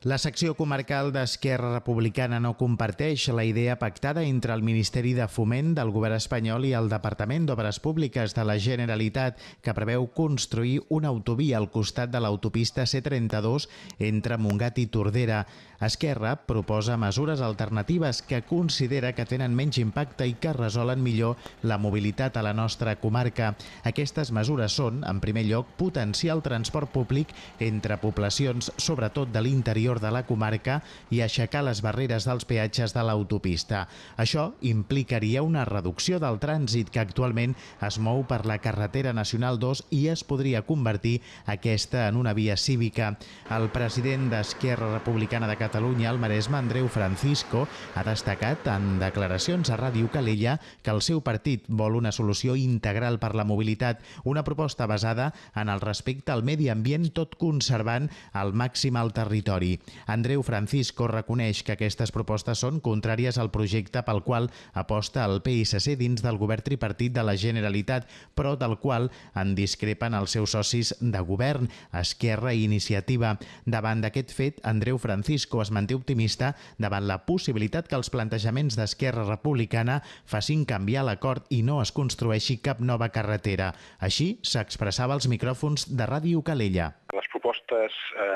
La secció comarcal d'Esquerra Republicana no comparteix la idea pactada entre el Ministeri de Foment del Govern espanyol i el Departament d'Obres Públiques de la Generalitat, que preveu construir una autovia al costat de l'autopista C32 entre Montgat i Tordera. Esquerra proposa mesures alternatives que considera que tenen menys impacte i que resolen millor la mobilitat a la nostra comarca. Aquestes mesures són, en primer lloc, potenciar el transport públic entre poblacions, sobretot de l'interior de la comarca, i aixecar les barreres dels peatges de l'autopista. Això implicaria una reducció del trànsit que actualment es mou per la carretera nacional 2 i es podria convertir aquesta en una via cívica. El president d'Esquerra Republicana de Catalunya al Maresme, Andreu Francisco, ha destacat en declaracions a Ràdio Calella que el seu partit vol una solució integral per la mobilitat, una proposta basada en el respecte al medi ambient, tot conservant al màxim el territori. Andreu Francisco reconeix que aquestes propostes són contràries al projecte pel qual aposta el PSC dins del govern tripartit de la Generalitat, però del qual en discrepen els seus socis de govern, Esquerra i Iniciativa. Davant d'aquest fet, Andreu Francisco es manté optimista davant la possibilitat que els plantejaments d'Esquerra Republicana facin canviar l'acord i no es construeixi cap nova carretera. Així s'expressava als micròfons de Ràdio Calella. Les propostes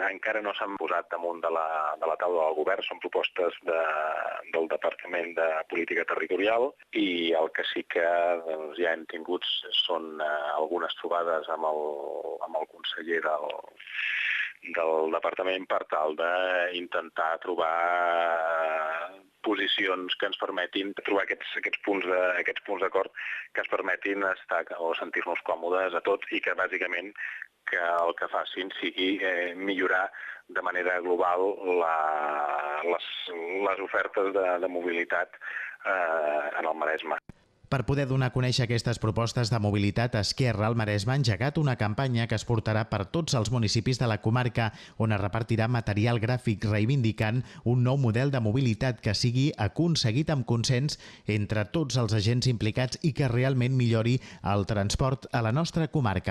encara no s'han posat damunt de la taula del govern, són propostes del Departament de Política Territorial, i el que sí que ja hem tingut són algunes trobades amb el conseller del Departament per tal d'intentar trobar posicions que ens permetin trobar aquests punts d'acord que ens permetin estar o sentir-nos còmodes a tots i que bàsicament que el que facin sigui millorar de manera global les ofertes de mobilitat en el Maresme. Per poder donar a conèixer aquestes propostes de mobilitat, Esquerra al Maresme ha engegat una campanya que es portarà per tots els municipis de la comarca, on es repartirà material gràfic reivindicant un nou model de mobilitat que sigui aconseguit amb consens entre tots els agents implicats i que realment millori el transport a la nostra comarca.